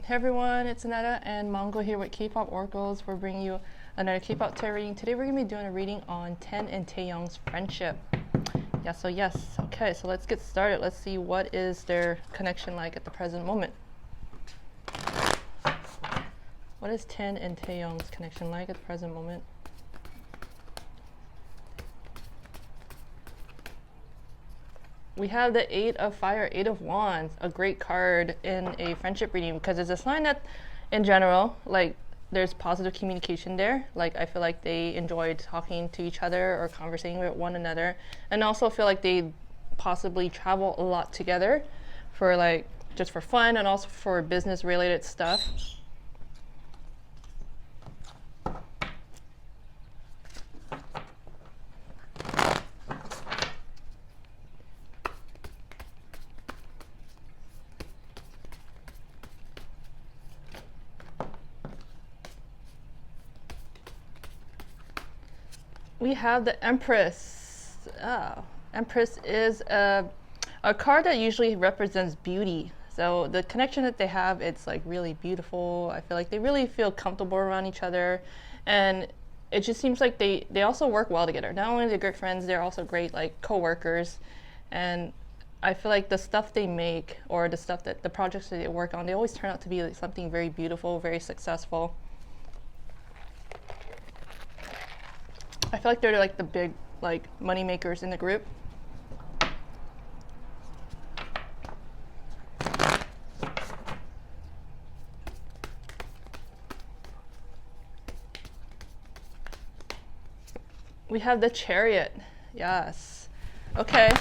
Hey everyone, it's Aneta and Mongo here with Kpop Oracles. We're bringing you another Kpop tarot reading. Today we're going to be doing a reading on Nctzen and Taeyong's friendship. Yes. Okay, so let's get started. Let's see what is their connection like at the present moment. What is Nctzen and Taeyong's connection like at the present moment? We have the Eight of Fire, Eight of Wands, a great card in a friendship reading because it's a sign that, in general, like there's positive communication there. Like I feel like they enjoy talking to each other or conversing with one another, and also feel like they possibly travel a lot together for like just for fun and also for business related stuff. We have the Empress. Empress is a card that usually represents beauty. So the connection that they have, it's like really beautiful. I feel like they really feel comfortable around each other. And it just seems like they also work well together. Not only are they great friends, they're also great like co-workers. And I feel like the stuff they make or the projects that they work on, they always turn out to be like something very beautiful, very successful. I feel like they're like the big like money makers in the group. We have the Chariot. Yes. Okay.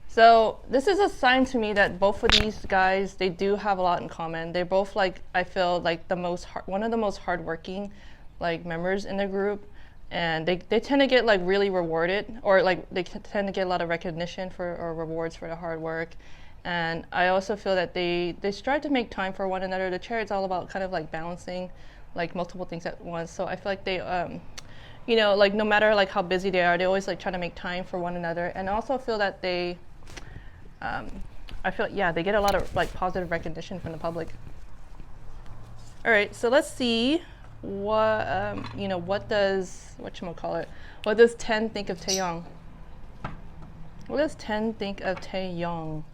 So this is a sign to me that both of these guys, they do have a lot in common. They're both like, I feel like one of the most hardworking like members in the group. And they tend to get like really rewarded, or like they tend to get a lot of recognition for or rewards for the hard work. And I also feel that they strive to make time for one another. The Chariot's all about kind of like balancing like multiple things at once. So I feel like they you know, like no matter like how busy they are, they always like try to make time for one another. And I also feel that they I feel yeah, they get a lot of like positive recognition from the public. All right, so let's see what you know, what does Nctzen think of Taeyong? What does Nctzen think of Taeyong?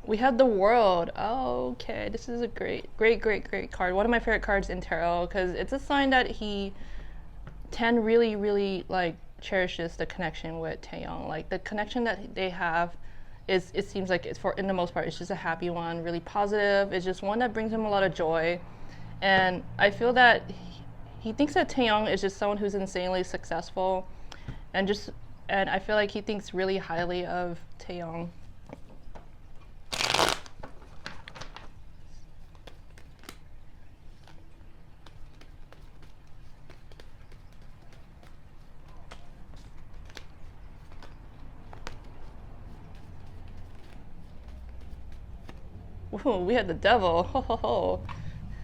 We have the World. Oh, okay, this is a great card. One of my favorite cards in tarot because it's a sign that Nctzen really like cherishes the connection with Taeyong. Like the connection that they have is, it seems like in the most part, it's just a happy one, really positive. It's just one that brings him a lot of joy. And I feel that he thinks that Taeyong is just someone who's insanely successful and I feel like he thinks really highly of Taeyong. Ooh, we had the Devil. Ho, ho, ho.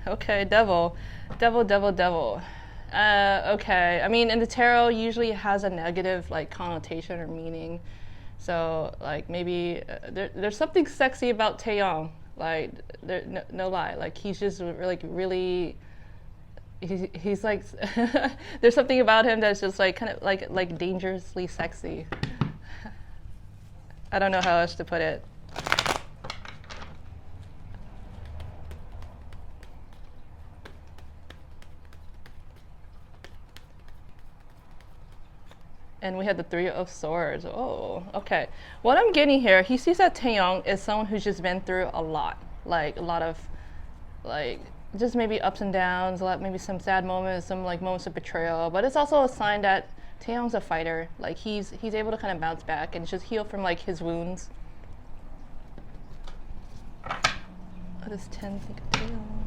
Okay, Devil. Okay. I mean, in the tarot, usually it has a negative like connotation or meaning. So like maybe there's something sexy about Taeyong. Like no lie. Like he's just like really. He's like there's something about him that's just like kind of like dangerously sexy. I don't know how else to put it. And we had the Three of Swords. Oh, okay. What I'm getting here, he sees that Taeyong is someone who's just been through a lot. Like a lot of, like, just maybe ups and downs, maybe some sad moments, some like moments of betrayal. But it's also a sign that Taeyong's a fighter. Like he's able to kind of bounce back and just heal from like his wounds. What does Nctzen think of Taeyong?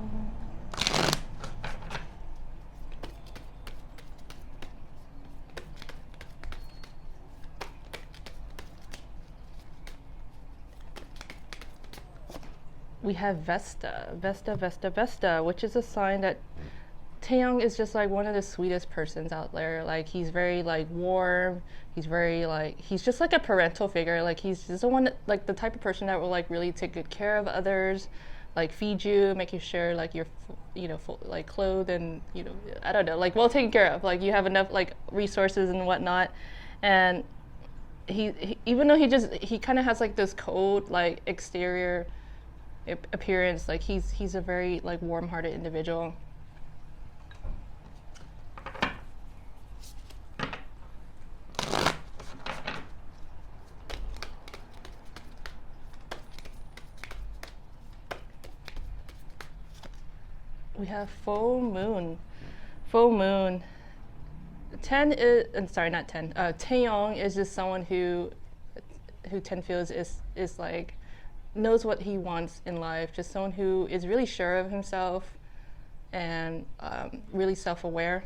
We have Vesta, which is a sign that Taeyong is just like one of the sweetest persons out there. Like he's very like warm. He's very like he's just like a parental figure. Like he's just the one that, like the type of person that will like really take good care of others, like feed you, making sure like you're like clothed and I don't know, like well taken care of. Like you have enough like resources and whatnot, and he even though he kind of has like this cold like exterior appearance, like he's a very like warm-hearted individual. We have full moon. Full moon. 10 is, I'm sorry, not 10. Taeyong is just someone who 10 feels is like knows what he wants in life. Just someone who is really sure of himself and really self-aware.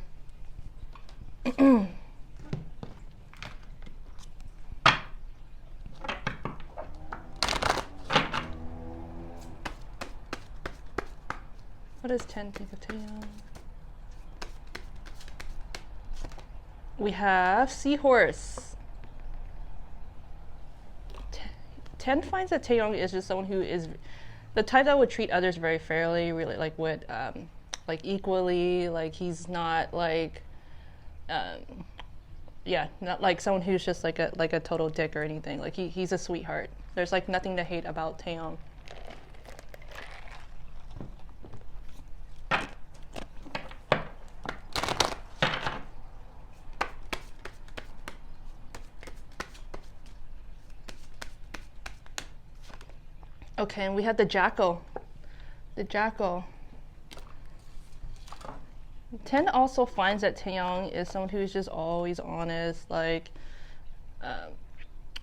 What does 10 think of Taeyong? We have Seahorse. 10 finds that Taeyong is just someone who is the type that would treat others very fairly, really like would like equally. Like he's not like not like someone who's just like a total dick or anything. Like he's a sweetheart. There's like nothing to hate about Taeyong. Okay, and we had the Jackal. The Jackal. 10 also finds that Taeyong is someone who's just always honest. Like,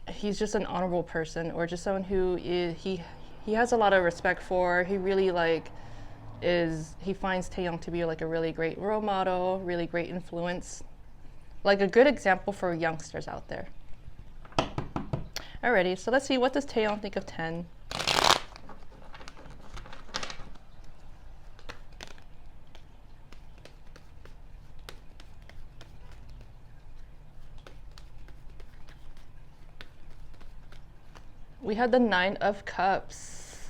he's just an honorable person, or just someone who he has a lot of respect for. He really like he finds Taeyong to be like a really great role model, really great influence, like a good example for youngsters out there. Alrighty, so let's see, what does Taeyong think of 10? We had the 9 of Cups.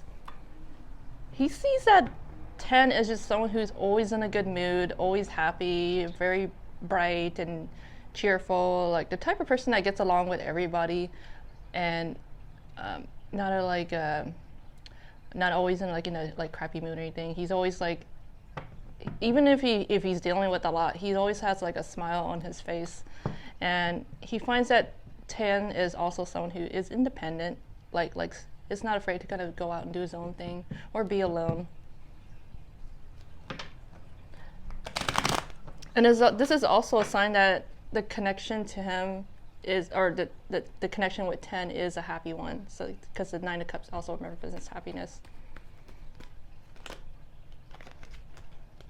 He sees that 10 is just someone who's always in a good mood, always happy, very bright and cheerful, like the type of person that gets along with everybody, and not always in a like crappy mood or anything. He's always like, even if he's dealing with a lot, he always has like a smile on his face, and he finds that 10 is also someone who is independent. Like is not afraid to kind of go out and do his own thing or be alone. And this is also a sign that the connection to him is, or the connection with 10 is a happy one. So because the 9 of Cups also represents happiness.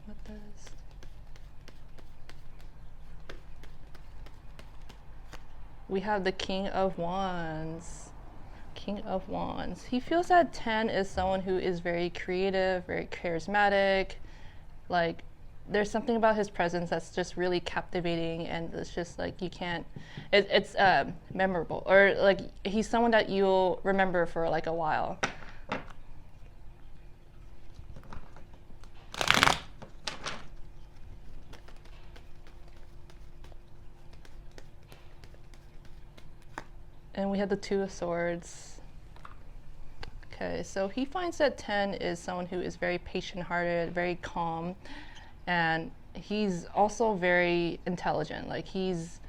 What does? We have the King of Wands. King of Wands. He feels that 10 is someone who is very creative, very charismatic. Like, there's something about his presence that's just really captivating, and it's just like you can't. It's memorable, or like he's someone that you'll remember for like a while. And we had the 2 of Swords. Okay, so he finds that 10 is someone who is very patient-hearted, very calm, and he's also very intelligent. Like he's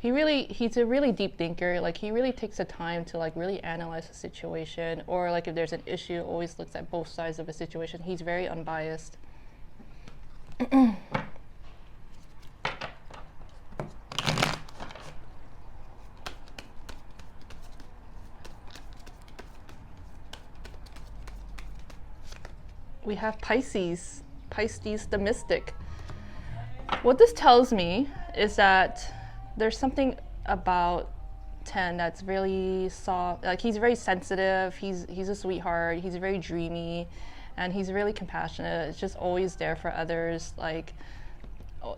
a really deep thinker. Like he really takes the time to like really analyze the situation, or like if there's an issue, always looks at both sides of a situation. He's very unbiased. We have Pisces. Pisces the Mystic. What this tells me is that there's something about 10 that's really soft. Like he's very sensitive. He's a sweetheart. He's very dreamy, and he's really compassionate. It's just always there for others. Like,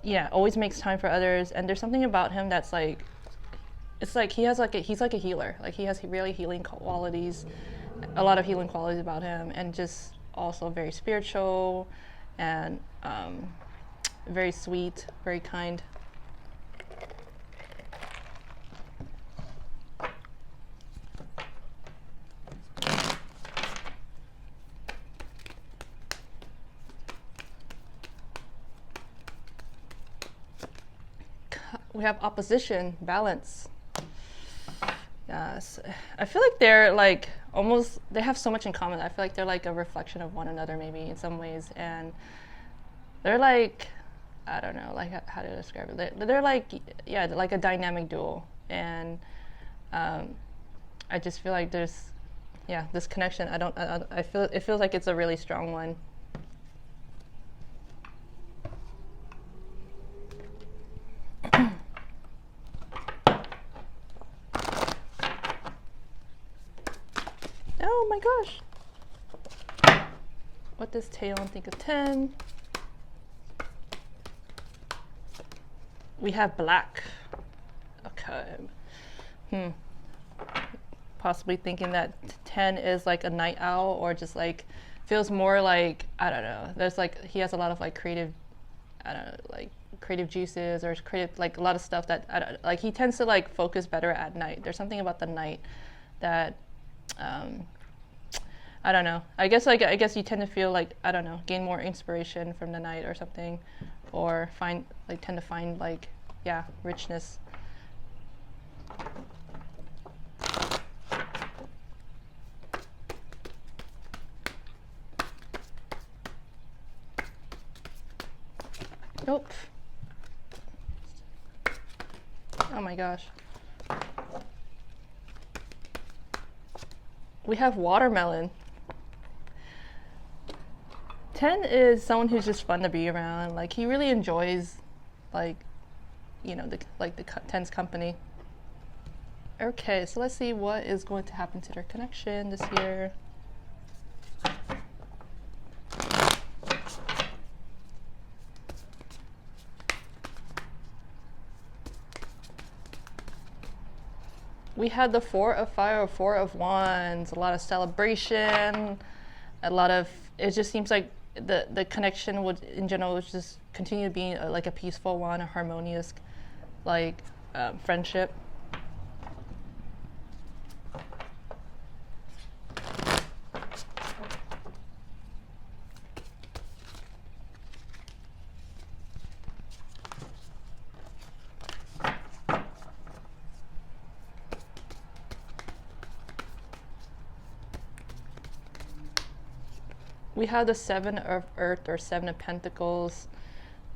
yeah, always makes time for others. And there's something about him that's like, it's like he has like he's like a healer. Like he has really healing qualities, a lot of healing qualities about him, and just also very spiritual and very sweet, very kind. We have opposition, balance. Yes, I feel like they're like almost, they have so much in common. I feel like they're like a reflection of one another maybe in some ways, and they're like, I don't know, like how to describe it. They're like, yeah, like a dynamic duo, and I just feel like there's, yeah, this connection. I feel it feels like it's a really strong one. Oh my gosh. What does Taeyong think of 10? We have black. Okay. Possibly thinking that 10 is like a night owl, or just like feels more like, I don't know. There's like, he has a lot of like creative, I don't know, like creative juices or creative, like a lot of stuff that, I don't, like he tends to like focus better at night. There's something about the night that, I don't know. I guess you tend to feel like, I don't know, gain more inspiration from the night or something, or tend to find like, yeah, richness. Nope. Oh my gosh. We have watermelon. 10 is someone who's just fun to be around. Like he really enjoys, like, you know, the 10's company. Okay, so let's see what is going to happen to their connection this year. We had the 4 of Fire, 4 of Wands, a lot of celebration, a lot of, it just seems like the connection would, in general, would just continue being like a peaceful one, a harmonious, like, friendship. We have the 7 of Earth or 7 of Pentacles.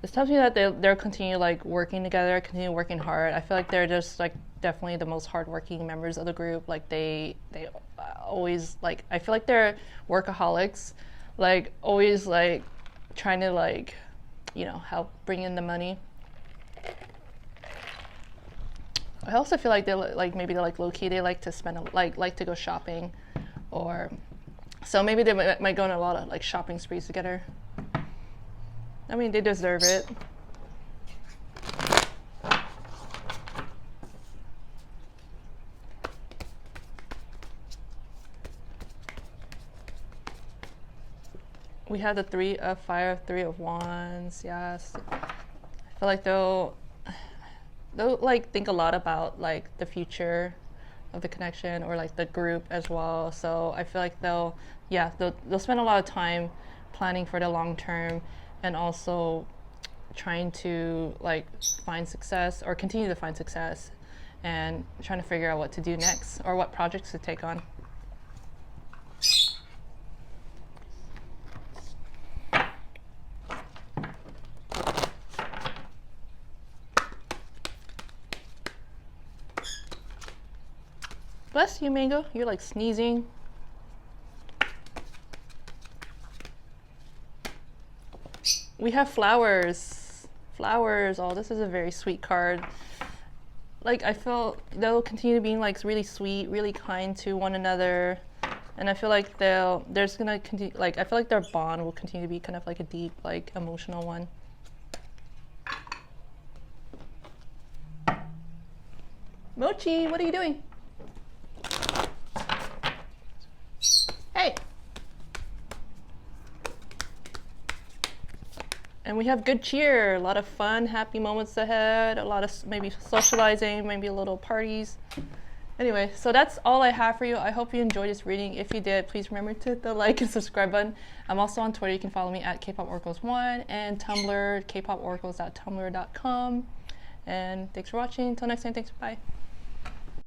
This tells me that they'll continue like working together, continue working hard. I feel like they're just like definitely the most hardworking members of the group. Like they always, like, I feel like they're workaholics, like always like trying to, like, you know, help bring in the money. I also feel like they like, maybe they're like low key. They like to spend like to go shopping, or so maybe they might go on a lot of like shopping sprees together. I mean, they deserve it. We have the 3 of Fire, 3 of Wands. Yes, I feel like they'll like think a lot about like the future of the connection, or like the group as well. So I feel like they'll spend a lot of time planning for the long term, and also trying to like find success, or continue to find success, and trying to figure out what to do next, or what projects to take on. Bless you, Mango. You're like sneezing. We have flowers. Flowers. Oh, this is a very sweet card. Like, I feel they'll continue being like really sweet, really kind to one another. And I feel like there's gonna continue, like, I feel like their bond will continue to be kind of like a deep, like, emotional one. Mochi, what are you doing? Hey. And we have good cheer, a lot of fun, happy moments ahead, a lot of maybe socializing, maybe a little parties. Anyway, so that's all I have for you. I hope you enjoyed this reading. If you did, please remember to hit the like and subscribe button. I'm also on Twitter. You can follow me at kpoporacles1 and Tumblr, kpoporacles.tumblr.com. And thanks for watching. Until next time, thanks. Bye.